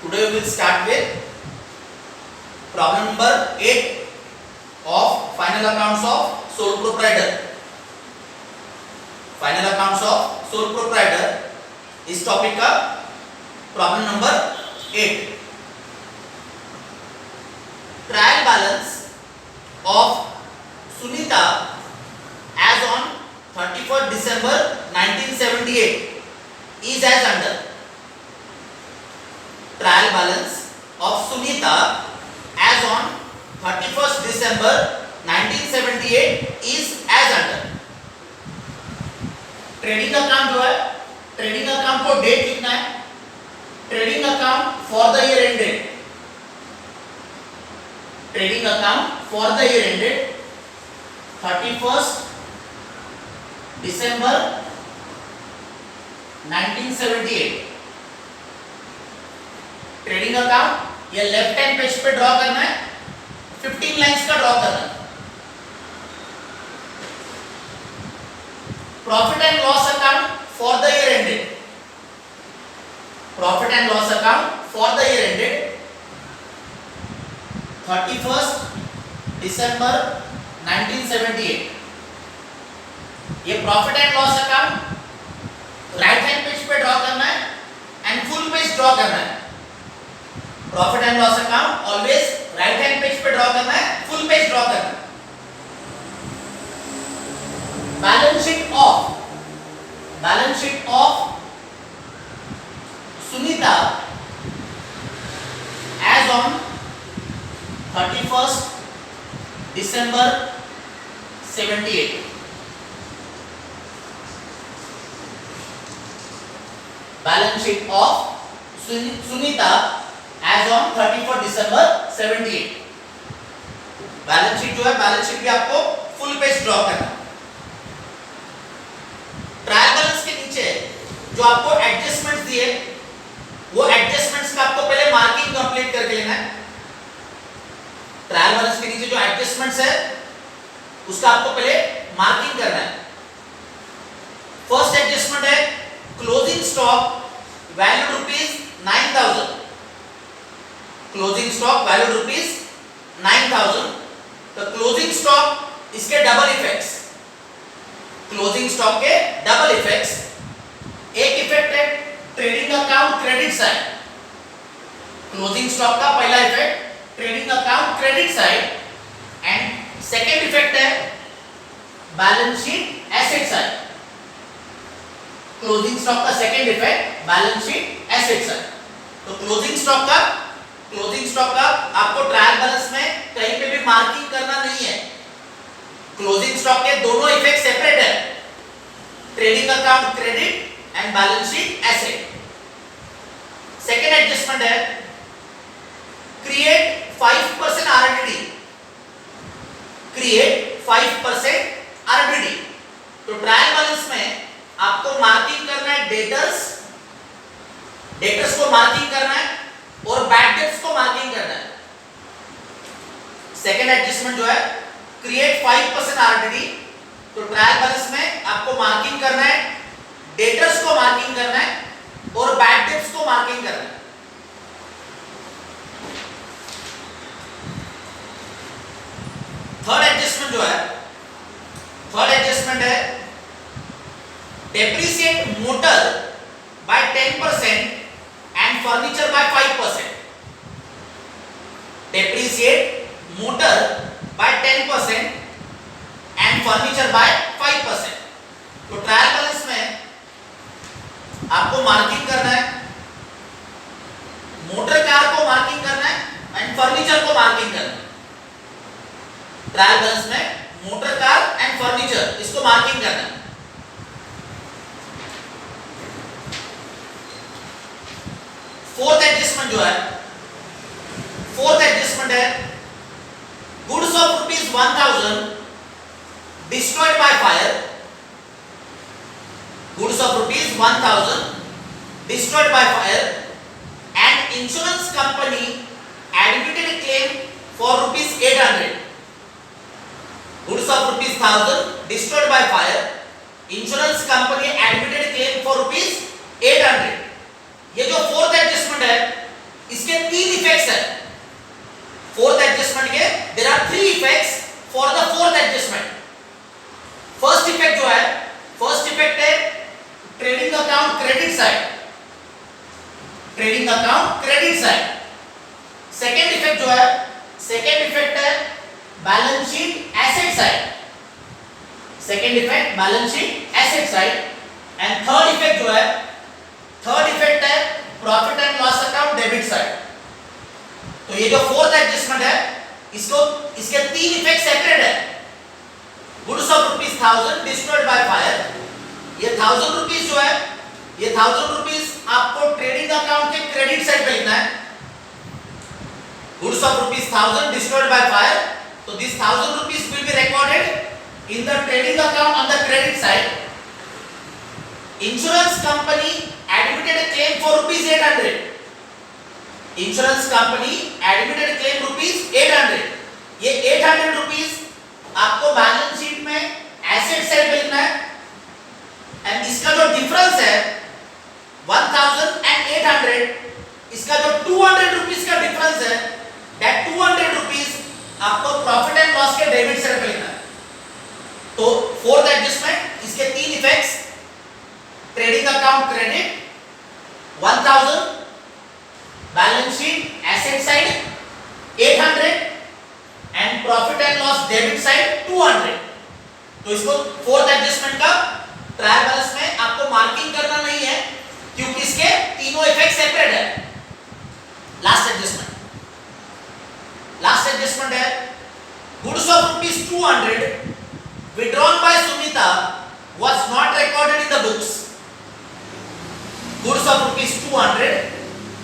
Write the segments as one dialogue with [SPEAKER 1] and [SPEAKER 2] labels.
[SPEAKER 1] Today we will start with problem number 8 of final accounts of sole proprietor. Final accounts of sole proprietor इस topic का problem number 8. Trial balance of Sunita as on 31st December 1978 is as under. Trial balance of Sunita as on 31st December 1978 is as under. Trading account जो है, trading account को date लिखना है. Trading account for the year ended, trading account for the year ended 31st December 1978. Trading account ये left hand page पे draw करना है, 15 lines का ड्रॉ करना है. Profit and loss account for the year ended, profit and loss account for the year ended 31st December 1978. ये profit and loss account right hand page पे draw करना है एंड फुल पेज ड्रॉ करना है. Profit and loss account always right hand page पे draw करना है, full page draw करना है. Balance sheet of Sunita as on 31st December 78. Balance sheet of Sunita as on 31st December 78. Balance sheet जो है, balance sheet भी आपको फुल पेज ड्रॉ करना है. ट्रायल बैलेंस के नीचे जो आपको एडजस्टमेंट्स दिए, वो एडजस्टमेंट्स का आपको पहले मार्किंग कंप्लीट करके लेना है. ट्रायल बैलेंस के नीचे जो एडजस्टमेंट्स है उसका आपको पहले मार्किंग करना है. फर्स्ट एडजस्टमेंट है closing stock value rupees 9000. Closing stock value rupees 9000. तो क्लोजिंग स्टॉक इसके डबल इफेक्ट्स, क्लोजिंग स्टॉक के डबल इफेक्ट्स. एक इफेक्ट है trading account credit side. Closing stock का पहला effect trading account credit side and second effect है balance sheet asset side. Closing stock का second effect balance sheet asset side. तो closing stock का आपको trial balance में कहीं पे भी मार्किंग करना नहीं है. क्लोजिंग स्टॉक के दोनों इफेक्ट सेपरेट है, trading account credit and balance sheet asset. Second adjustment है क्रिएट 5% आरडीडी, क्रिएट 5% आरडीडी. तो ट्रायल बैलेंस में आपको मार्किंग करना है डेटर्स को मार्किंग करना है और बैड डेट्स को मार्किंग करना है. सेकेंड एडजस्टमेंट जो है क्रिएट 5% आरडीडी. तो ट्रायल बैलेंस में आपको मार्किंग करना है, डेटर्स को मार्किंग करना है और बैड डेट्स को मार्किंग करना है. थर्ड एडजस्टमेंट है depreciate motor by 10% and furniture by 5%. Depreciate motor by 10% and furniture by 5%. तो ट्रायल बैलेंस में आपको मार्किंग करना है, मोटर कार को मार्किंग करना है एंड फर्नीचर को मार्किंग करना है. ट्रायल बैलेंस में मोटर कार एंड फर्नीचर इसको मार्किंग करना है. फोर्थ एडजस्टमेंट है goods of rupees 1000 destroyed by fire. Goods of rupees 1000 destroyed by fire and insurance company admitted claim for rupees 800. Goods of rupees 1000 destroyed by fire, insurance company admitted claim for rupees 800. ये जो fourth adjustment है तीन effects है fourth adjustment के. There are three effects for the fourth adjustment. First effect जो है, first effect है trading account credit side, trading account credit side. Second effect जो है, सेकेंड इफेक्ट है balance sheet asset side, second effect balance sheet asset side. And third effect जो है, third effect है profit and loss account debit side. तो ये जो fourth adjustment है, इसको इसके तीन इफेक्ट सेपरेट है. Goods of ₹1000 destroyed by fire. ये 1000 रुपीस जो है, ये 1000 रुपीस आपको ट्रेडिंग अकाउंट के क्रेडिट साइड पे लिखना है. Goods of ₹1000 destroyed by fire. तो this 1000 rupees will be recorded in the trading account on the credit side. Insurance company admitted a claim for ₹800. Insurance company admitted a claim ₹800. ये 800 rupees आपको balance sheet में asset side पे लिखना है. And इसका जो difference है 1800, इसका जो 200 रुपीस का डिफरेंस है, दैट 200 रुपीस आपको प्रॉफिट एंड लॉस के डेबिट साइड पे लिखना है. तो फोर्थ एडजस्टमेंट, इसके तीन effects, trading account credit 1000, balance sheet asset side 800 and profit and loss debit side 200. तो इसको फोर्थ एडजस्टमेंट का ट्रायल बैलेंस में आपको मार्किंग करना नहीं है क्योंकि इसके तीनों इफेक्ट सेपरेट है. लास्ट एडजस्टमेंट, लास्ट एडजस्टमेंट है goods of ₹200 withdrawn by Sunita was not recorded in the books. Goods of ₹200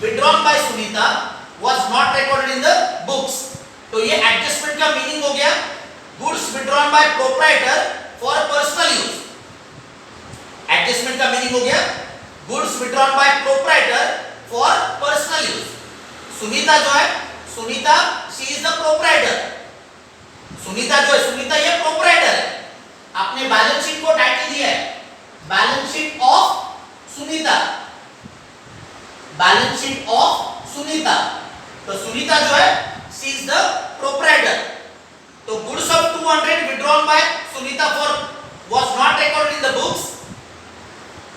[SPEAKER 1] withdrawn by Sunita was not recorded in the books. तो ये एडजस्टमेंट का मीनिंग हो गया goods withdrawn by proprietor for personal use. Adjustment का meaning हो गया goods withdrawn by proprietor for personal use. Sunita जो है, Sunita she is the proprietor. Sunita जो है, सुनीता ये proprietor है. आपने बैलेंस शीट को टाइटल दिया है balance sheet of Sunita, balance sheet of Sunita. तो सुनीता जो है शी इज द प्रोप्राइटर. तो goods of 200 withdrawn by Sunita for was not recorded in the books.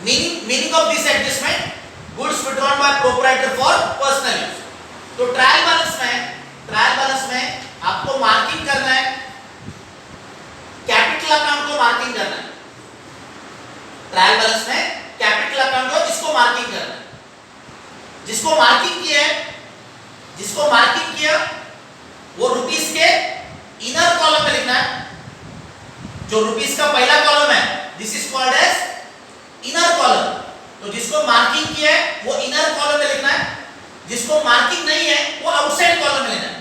[SPEAKER 1] Meaning of this adjustment, goods withdrawn by proprietor for personal use. तो trial balance में आपको marking करना है, capital account को marking करना है. Trial balance में कैपिटल अकाउंट को इसको मार्किंग करना है. जिसको मार्किंग किया वो रुपीस के इनर कॉलम में लिखना है. जो रुपीस का पहला कॉलम है this is called as inner column. तो जिसको मार्किंग किया है वो इनर कॉलम में लिखना है, जिसको मार्किंग नहीं है वो आउटसाइड कॉलम में लेना है.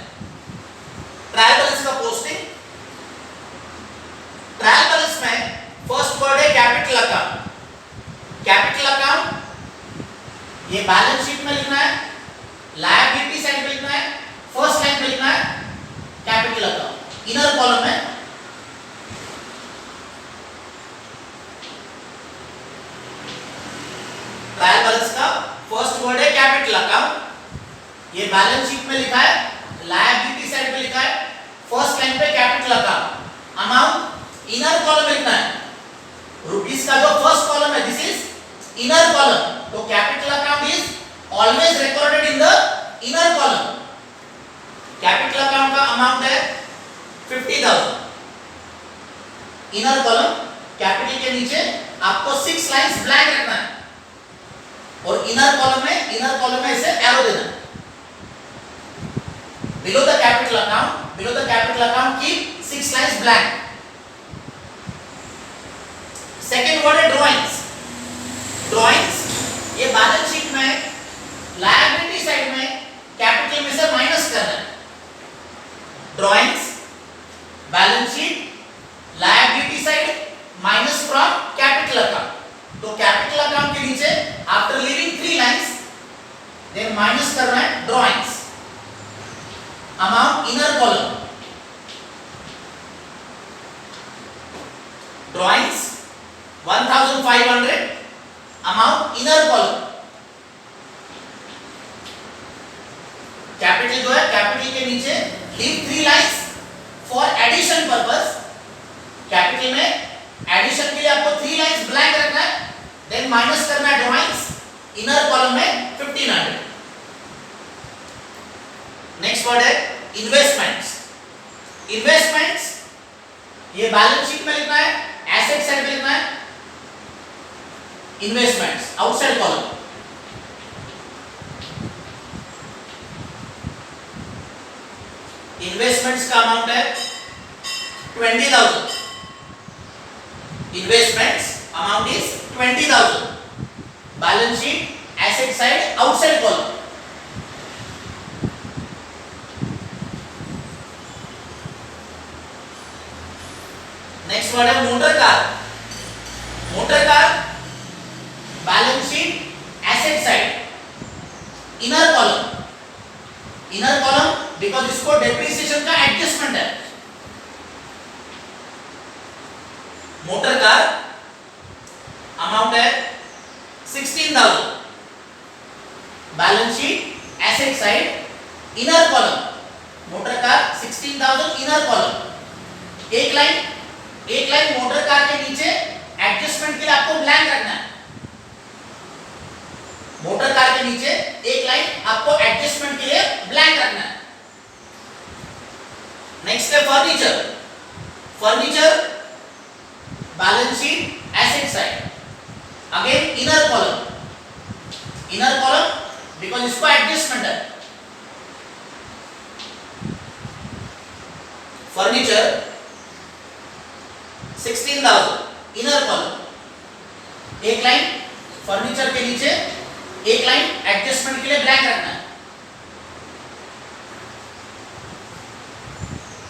[SPEAKER 1] ट्रायल बैलेंस का पोस्टिंग, ट्रायल बैलेंस में फर्स्ट वर्ड है कैपिटल अकाउंट. कैपिटल अकाउंट ये बैलेंस शीट में लिखना है, लायबिलिटी साइड में लिखना है, फर्स्ट लाइन में लिखना है कैपिटल अकाउंट, इनर कॉलम है. ट्रायल बैलेंस का फर्स्ट वर्ड है कैपिटल अकाउंट. ये बैलेंस शीट में लिखा है, लायबिलिटी साइड में लिखा है, फर्स्ट लाइन पे capital account. Amount inner column में लिखना है. रुपीस का जो फर्स्ट कॉलम है दिस इज इनर कॉलम. तो capital account is always recorded in the inner column. Capital account का अमाउंट है 50,000. इनर कॉलम कैपिटल के नीचे आपको 6 लाइंस ब्लैंक रखना है और इनर कॉलम में इसे एरो देना है. below the capital account keep 6 lines blank. Second word है ड्राइंग्स. ये बैलेंस शीट में लायबिलिटी साइड में कैपिटल में से माइनस करना है. Drawings balance sheet liability side minus from capital account. तो कैपिटल अकाउंट के नीचे after leaving 3 lines then minus करना है drawings. Amount inner column, drawings 1500, amount inner column. Capital जो है कैपिटल के नीचे leave 3 lines for addition purpose. Capital में एडिशन के लिए आपको 3 लाइंस ब्लैंक रखना है, देन माइनस करना है ड्राइंग्स इनर कॉलम में 1500। नेक्स्ट वर्ड है इन्वेस्टमेंट्स। इन्वेस्टमेंट्स ये बैलेंस शीट में लिखना है, एसेट साइड में लिखना है। Investments outside column. इन्वेस्टमेंट्स का अमाउंट है 20,000। Investments amount is 20,000। Balance sheet asset side outside column. Next word है motor car. Motor car balance sheet asset side inner column. Inner column because इसको depreciation का adjustment है। Motor car amount है 16,000। Balance sheet asset side inner column. Motor car 16,000 inner column. एक line motor car के नीचे adjustment के लिए आपको ब्लैंक रखना है। मोटर कार के नीचे एक लाइन आपको एडजस्टमेंट के लिए ब्लैंक रखना है। नेक्स्ट है furniture. Furniture balance sheet asset side again inner column. Inner column because इसको एडजस्टमेंट है। Furniture 16,000 inner column. एक लाइन फर्नीचर के नीचे एक लाइन एडजस्टमेंट के लिए ब्लैंक रखना है।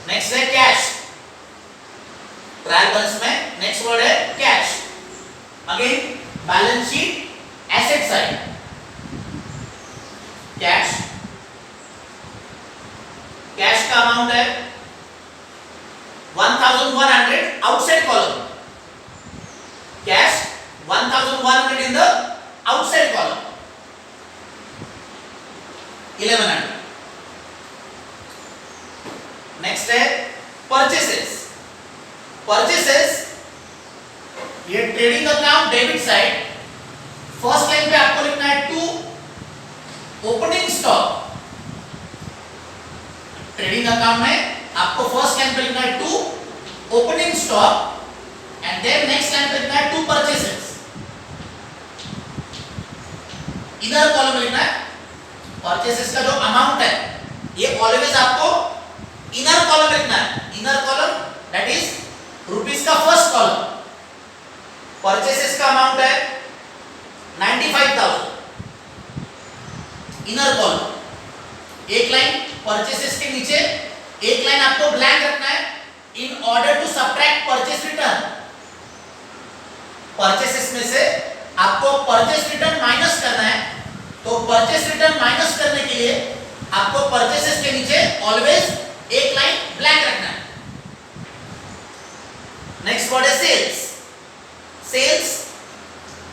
[SPEAKER 1] नेक्स्ट है कैश। ट्रायल बैलेंस में नेक्स्ट वर्ड है cash. Again balance sheet asset side cash. Cash का अमाउंट है 1,100 outside column. Cash 1,100 in the outside column. 1100। Next है परचेसेस। परचेसेस ये trading account debit side. First line पे आपको लिखना है 2 ओपनिंग स्टॉक। ट्रेडिंग अकाउंट में आपको फर्स्ट लाइन पे लिखना है 2 opening stock and then next line पे लिखना है 2 परचेसेस। इनर कॉलम में लिखना है परचेसेस का जो अमाउंट है ये ऑलवेज आपको इनर कॉलम लिखना है। Inner column that is rupees का फर्स्ट कॉलम। परचेसेस का अमाउंट है 95,000 इनर कॉलम। एक लाइन परचेसेस के नीचे एक लाइन आपको ब्लैंक रखना है in order to subtract purchase return. Purchases में से आपको परचेस रिटर्न माइनस करना है, तो परचेस रिटर्न माइनस करने के लिए आपको परचेसेस के नीचे ऑलवेज एक लाइन ब्लैंक रखना है। नेक्स्ट वर्ड है sales. Sales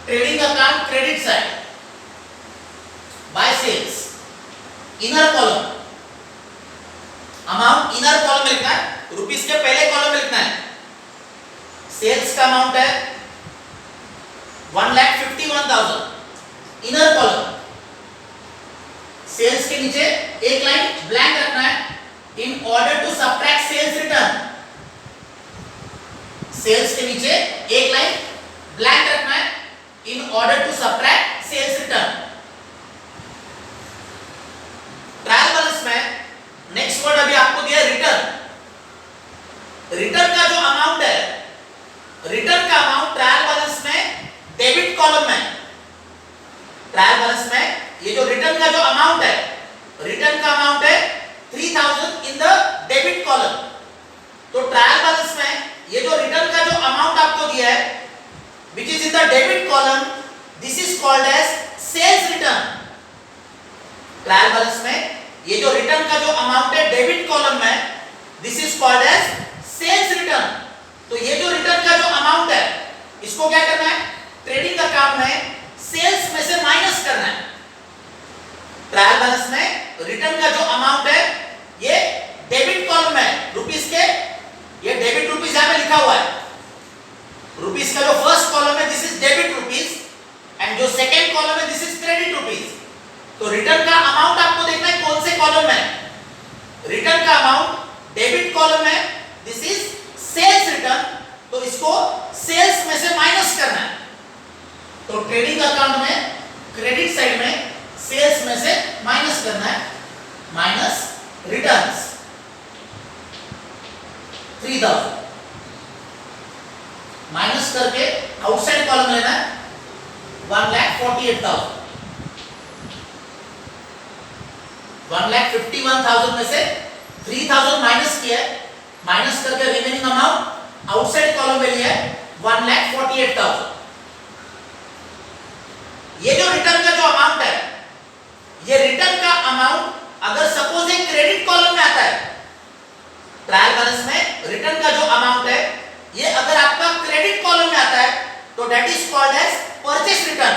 [SPEAKER 1] trading account credit side by sales inner column. Amount inner column में लिखना है, रुपीस के पहले कॉलम में लिखना है। सेल्स का अमाउंट है 1,51,000 इनर कॉलम। सेल्स के नीचे एक लाइन ब्लैंक रखना है in order to subtract sales return. Sales के नीचे एक लाइन ब्लैंक रखना है in order to subtract sales return. Trial balance में नेक्स्ट वर्ड अभी आपको दिया रिटर्न। रिटर्न का जो अमाउंट है, रिटर्न का अमाउंट ट्रायल बैलेंस में डेबिट कॉलम में। ट्रायल बैलेंस में ये जो रिटर्न का जो अमाउंट है, रिटर्न का अमाउंट है 3,000 इन द डेबिट कॉलम। तो ट्रायल बैलेंस में ये जो रिटर्न का जो अमाउंट आपको दिया है which is in the debit column, this is called as sales return. Trial balance में ये जो रिटर्न का जो अमाउंट है डेबिट कॉलम में, this is called as sales return. तो ये जो रिटर्न का जो अमाउंट है इसको क्या करना है, ट्रेडिंग अकाउंट में सेल्स में से माइनस करना है। ट्रायल बैलेंस में रिटर्न का जो अमाउंट है ये डेबिट कॉलम में रुपीस के, ये डेबिट रुपीस यहां पे लिखा हुआ है। रुपीस का जो फर्स्ट कॉलम है this is debit rupees and जो सेकंड कॉलम है दिस इज क्रेडिट रुपीस। तो रिटर्न का अमाउंट आपको देखना है कौन से कॉलम में। रिटर्न का अमाउंट डेबिट कॉलम में, दिस इज सेल्स रिटर्न, तो इसको सेल्स में से माइनस करना है। तो ट्रेडिंग अकाउंट में क्रेडिट साइड में सेल्स में से माइनस करना है, माइनस रिटर्न्स 3000 माइनस करके आउटसाइड कॉलम लेना है 1,48,000। 1,51,000 में से 3,000 माइनस किया है, माइनस करके रिमेनिंग अमाउंट आउटसाइड कॉलम में लिया है 1,48,000। ये जो रिटर्न का जो अमाउंट है, ये रिटर्न का अमाउंट अगर सपोज एक क्रेडिट कॉलम में आता है, ट्रायल बैलेंस में रिटर्न का जो अमाउंट है ये अगर आपका क्रेडिट कॉलम में आता है तो that is called as purchase return.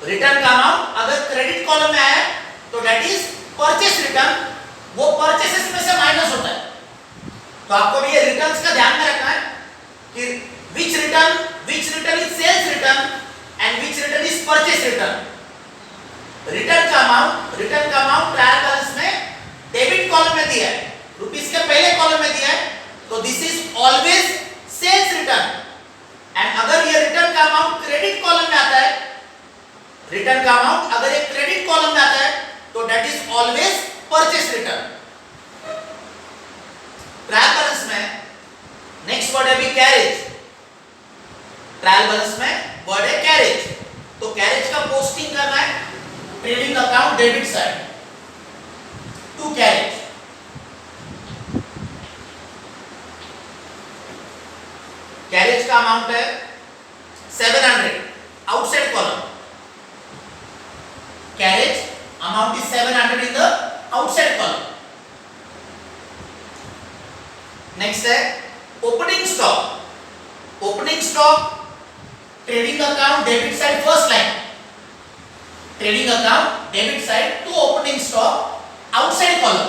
[SPEAKER 1] Return का अमाउंट अगर क्रेडिट कॉलम में आया तो दैट इज परचेस रिटर्न, वो परचेसेस में से माइनस होता है। तो आपको भी ये रिटर्न्स का ध्यान में रखना है कि which return is sales return and which return is purchase return। Return का अमाउंट ट्रायल बैलेंस में डेबिट कॉलम में दिया है, रुपीस के पहले कॉलम में दिया है, तो this is always sales return. And अगर ये रिटर्न का अमाउंट क्रेडिट कॉलम में आता है, रिटर्न का अमाउंट अगर ये क्रेडिट कॉलम में आता है तो that is always purchase return. Trial balance में नेक्स्ट वर्ड है भी कैरेज। ट्रायल बैलेंस में वर्ड है कैरेज, तो कैरेज का पोस्टिंग करना है trading account debit side to carriage. Carriage का अमाउंट है 700 outside column. Carriage amount is 700 in the outside column. Next है opening stock. Opening stock trading account debit side first line, trading account debit side to opening stock outside column.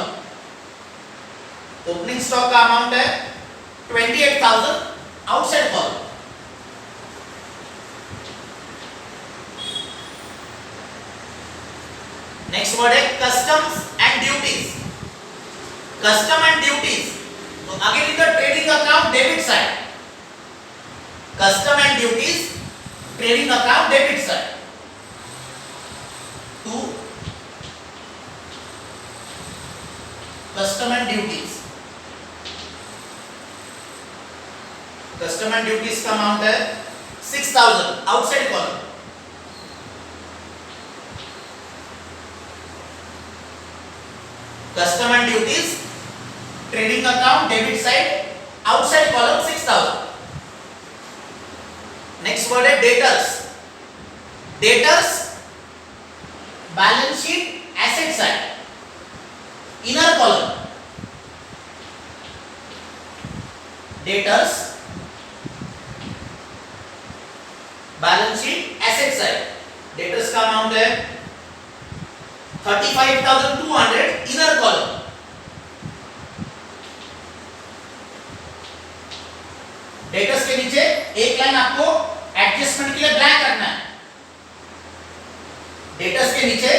[SPEAKER 1] Opening stock का amount है 28,000 outside column. Next word है customs and duties. Custom and duties, तो again in the trading account debit side, custom and duties trading account debit side to custom and duties. Custom and duties का amount है 6,000 outside column. Custom and duties trading account debit side outside column 6,000। Next word है debtors. Debtors balance sheet asset side inner column. Debtors balance sheet asset side. Debtors का amount है 35,200 inner column. Debtors के नीचे एक line आपको adjustment के लिए blank रखना है। डेटर्स के नीचे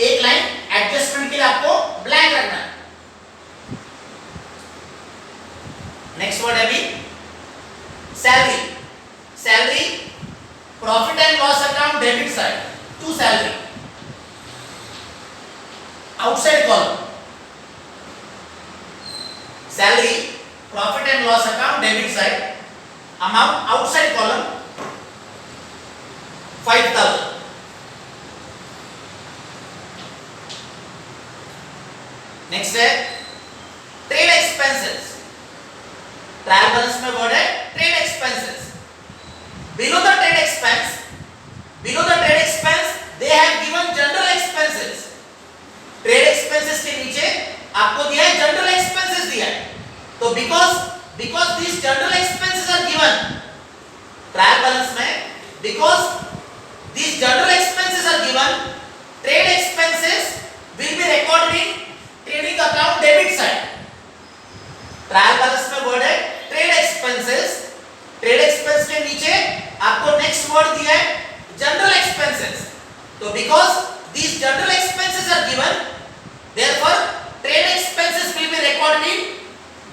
[SPEAKER 1] एक लाइन एडजस्टमेंट के लिए आपको ब्लैंक रखना है। नेक्स्ट वर्ड है भी salary. Salary profit and loss account debit side to salary outside column. Salary profit and loss account debit side amount outside column 5,000। Next है ट्रेड एक्सपेंसेस। ट्रायल बैलेंस में word है trade expenses. Below the trade expense, below the trade expense they have given general expenses. Trade expenses के नीचे आपको दिया है general expenses दिया है, तो because these general expenses are given trial balance में, because these general expenses are given, trade expenses trial balance में वर्ड है ट्रेड एक्सपेंसेस, ट्रेड एक्सपेंस के नीचे आपको नेक्स्ट वर्ड दिया है जनरल एक्सपेंसेस। तो because these general expenses are given, therefore trade expenses will be recorded in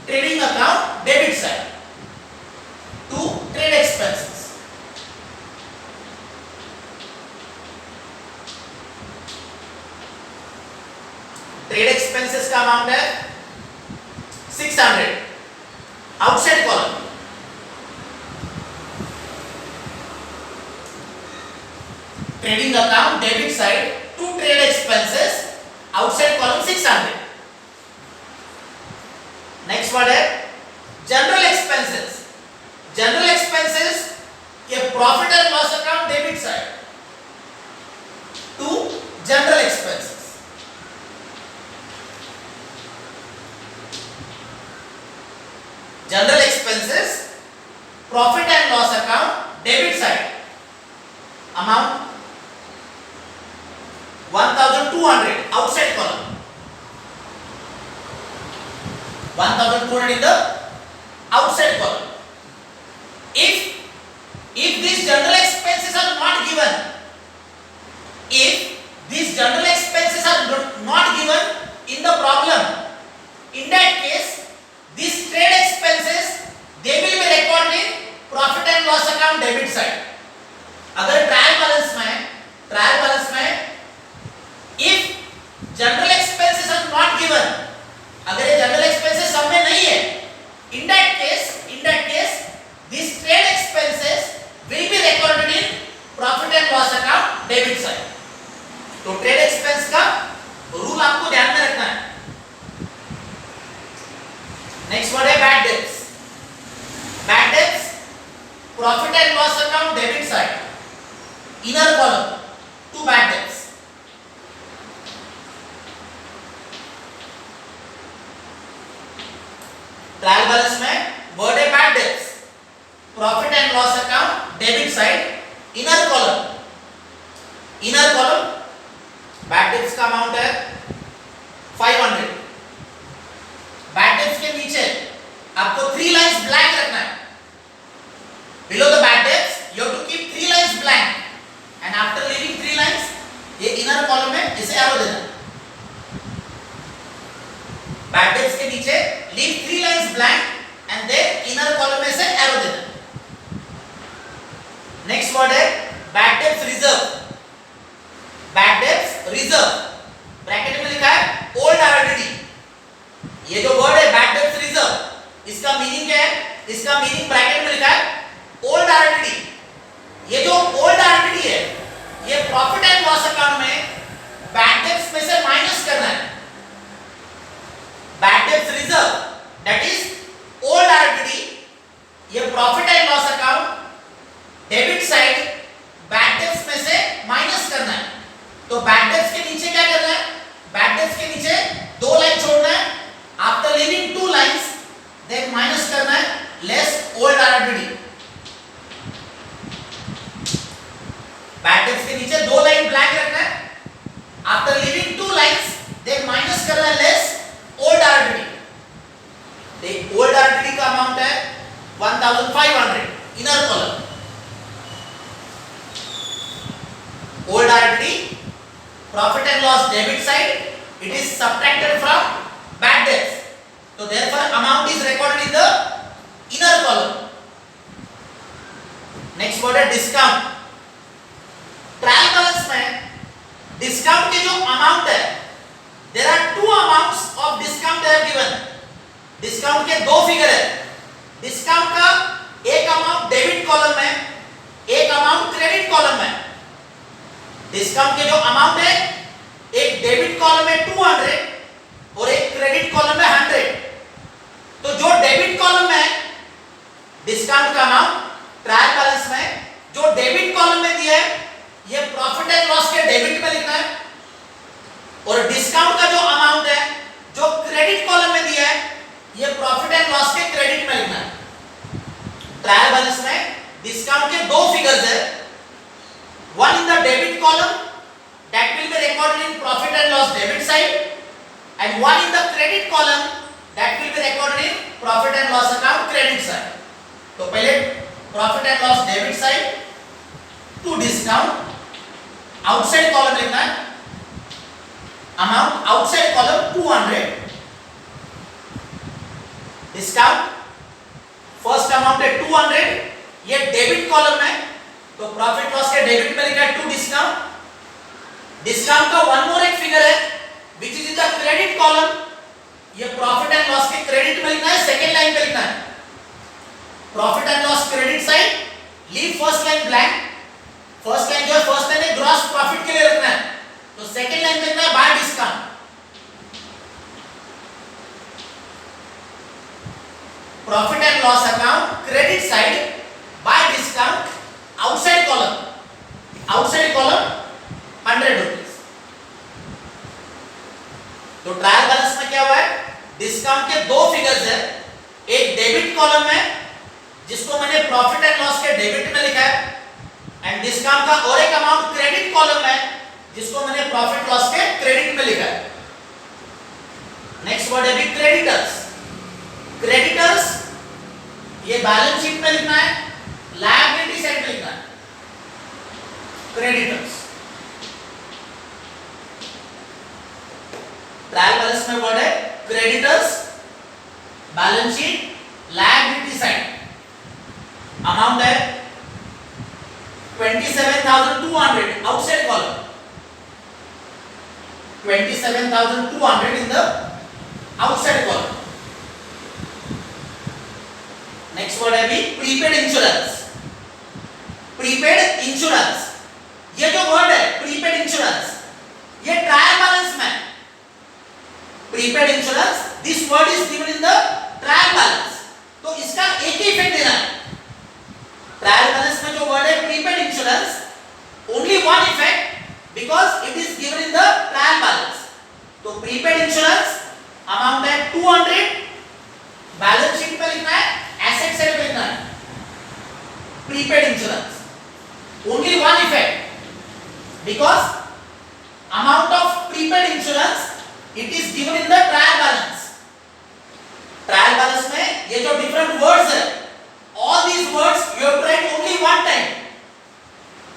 [SPEAKER 1] trading account debit side to trade expenses. Trade expenses का amount है 600 outside column, trading account debit side to trade expenses outside column 600। Next word है general expenses, general expenses के profit and loss account debit side to general expenses. General expenses profit and loss account debit side amount 1200 outside column, 1200 in the outside column. If these general expenses are not given, if these general expenses are not given in the problem, in that case these trade expenses they will be recorded in profit and loss account debit side. अगर trial balance में if general expenses are not given, अगर ये general expenses सब में नहीं है, in that case these trade expenses will be recorded in profit and loss account debit side. तो trade expense का रूल आपको ध्यान में रखना है। नेक्स्ट वर्ड है bad debts, bad debts profit and loss account debit side inner column two bad debts। Trial balance में word है bad debts, profit and loss account debit side inner column, bad debts का amount है 500। Bad debts के नीचे आपको 3 lines blank रखना है। Below the bad debts you have to keep 3 lines blank and after leaving 3 lines ये inner column में इसे एरो देना। बैड डेब्ट्स के नीचे leave 3 lines blank and then inner column में से arrow देना। नेक्स्ट वर्ड है bad debts reserve, bad debts reserve bracket में लिखा है old RDD। ये जो वर्ड है bad debts reserve इसका मीनिंग क्या है? इसका मीनिंग ब्रैकेट में लिखा है old RDD। ये जो old RDD है ये प्रॉफिट एंड लॉस अकाउंट में bad debts में से माइनस करना है। bad debts reserve that is old RDD, ये profit and loss account debit side bad debts में से माइनस करना है। तो बैड डेब्ट्स के नीचे क्या करना है? बैड डेब्ट्स के नीचे 2 लाइन छोड़ना है, after leaving 2 lines then minus करना है less old RDD। Bad debts के नीचे 2 लाइन ब्लैंक रखना है, after leaving 2 lines then minus करना है less old RDD। Old RDD का अमाउंट है 1500 inner column. Old RDD profit and loss debit side it is subtracted from bad debts, तो therefore amount is recorded in the inner column. Next word है discount. Trial balance में discount के जो amount है there are 2 amounts of discount they are given. Discount के 2 figure है। Discount का एक अमाउंट डेबिट कॉलम में, एक अमाउंट क्रेडिट कॉलम में। डिस्काउंट के जो अमाउंट है एक डेबिट कॉलम में 200 और एक क्रेडिट कॉलम में 100। तो जो डेबिट कॉलम में है डिस्काउंट का अमाउंट, ट्रायल बैलेंस में जो डेबिट कॉलम में दिया है ये प्रॉफिट एंड लॉस के डेबिट में लिखना है, और डिस्काउंट का जो अमाउंट है जो क्रेडिट कॉलम में दिया है ये प्रॉफिट एंड लॉस के क्रेडिट में लिखना है। ट्रायल बैलेंस में डिस्काउंट के 2 फिगर्स है, one in the debit column that will be recorded in profit and loss debit side and one in the credit column that will be recorded in profit and loss account credit side. तो पहले profit and loss debit side to discount, outside column लिखना है amount, outside column 200, discount first amount है 200, ये debit column है तो profit loss के debit में लिखा है टू डिस्काउंट। डिस्काउंट का वन मोर एक फिगर है which is in the credit column, ये प्रॉफिट एंड लॉस के क्रेडिट में लिखना है, सेकंड लाइन पे लिखना है profit and loss credit side, leave first line blank, first line जो है फर्स्ट लाइन है ग्रॉस प्रॉफिट के लिए रखना है, तो सेकंड लाइन पे लिखना है bye discount. Profit and loss account credit side bye discount, outside column, outside column 100 rupees. तो ट्रायल बैलेंस में क्या हुआ है, डिस्काउंट के दो फिगर्स है, एक डेबिट कॉलम है जिसको मैंने प्रॉफिट एंड लॉस के डेबिट में लिखा है, एंड डिस्काउंट का और एक अमाउंट क्रेडिट कॉलम है जिसको मैंने प्रॉफिट लॉस के क्रेडिट में लिखा है। नेक्स्ट वर्ड है भी क्रेडिटर्स। क्रेडिटर्स ये बैलेंस शीट में लिखना है, लायबिलिटी साइड में लिखना है क्रेडिटर्स। ट्रायल बैलेंस में वर्ड है creditors, balance sheet, liability side, amount है 27,200 outside column, 27,200 in the outside column. Next word है भी प्रीपेड इंश्योरेंस। प्रीपेड इंश्योरेंस, ये जो वर्ड है प्रीपेड इंश्योरेंस, ये ट्रायल बैलेंस में prepaid insurance, this word is given in the trial balance, तो इसका एक ही इफेक्ट देना है। ट्रायल बैलेंस में जो वर्ड है prepaid insurance, only one effect because it is given in the trial balance. तो प्रीपेड इंश्योरेंस अमाउंट है 200, बैलेंस शीट में लिखना है, एसेट साइड पे लिखना है prepaid insurance, only one effect because amount of prepaid insurance it is given in the trial balance. Trial balance में ये जो डिफरेंट वर्ड्स है, all these words you have to write only one time.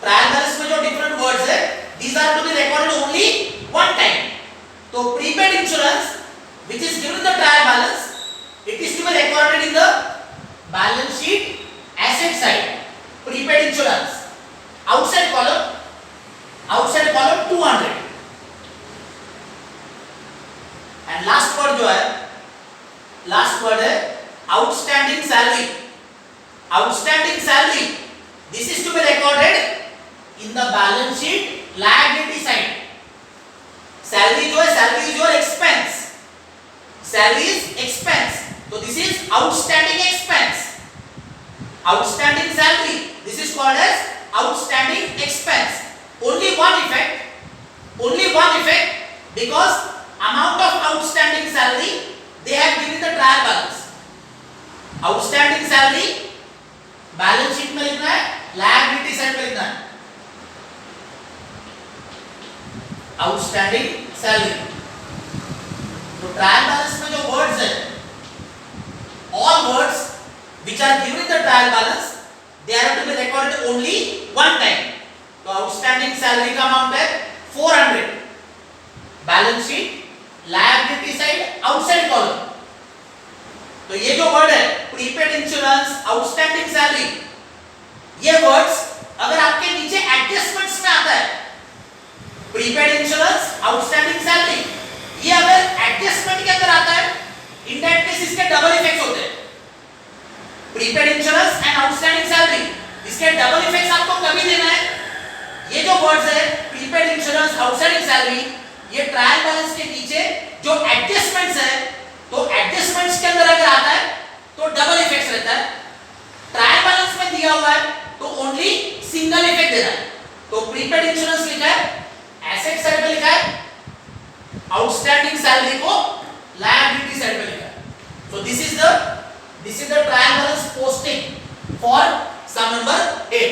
[SPEAKER 1] Trial balance में जो different words है, these are to be recorded only one time. तो prepaid insurance which is given in the trial balance, it is to be recorded in the balance sheet, asset side. Prepaid insurance, outside column 200. And last word जो है, last word है outstanding salary. Outstanding salary, this is to be recorded in the balance sheet, liability side. Salary जो है, salary is your expense. Salary is expense. So this is outstanding expense. Outstanding salary, this is called as outstanding expense. Only one effect because amount of outstanding salary they have given the trial balance. Outstanding salary balance sheet में लिखना है, liability side में लिखना है outstanding salary. तो trial balance में जो words है, all words which are given in the trial balance they are to be recorded only one time. तो आउटस्टैंडिंग सैलरी का अमाउंट है 400, balance sheet, liability side, outside column. तो ये जो वर्ड है प्रीपेड इंश्योरेंस, आउटस्टैंडिंग सैलरी, ये words अगर आपके नीचे एडजस्टमेंट्स में आता है, प्रीपेड इंश्योरेंस, आउटस्टैंडिंग सैलरी, ये अगर एडजस्टमेंट के अंदर आता है, इन दैट केस इसके डबल इफेक्ट्स होते हैं। Prepaid insurance and outstanding salary, इसके डबल इफेक्ट्स आपको कभी देना है। ये जो वर्ड्स है प्रीपेड इंश्योरेंस, आउटस्टैंडिंग सैलरी, ये ट्रायल बैलेंस के नीचे जो एडजस्टमेंट्स है, तो एडजस्टमेंट्स के अंदर अगर आता है तो डबल इफेक्ट्स रहता है। ट्रायल बैलेंस में दिया हुआ है तो ओनली सिंगल इफेक्ट देना है। तो प्रीपेड इंश्योरेंस लिखा है, एसेट साइड पे लिखा है, आउटस्टैंडिंग सैलरी को लायबिलिटी साइड पे लिखा है। So this is the trial balance posting for sum number 8.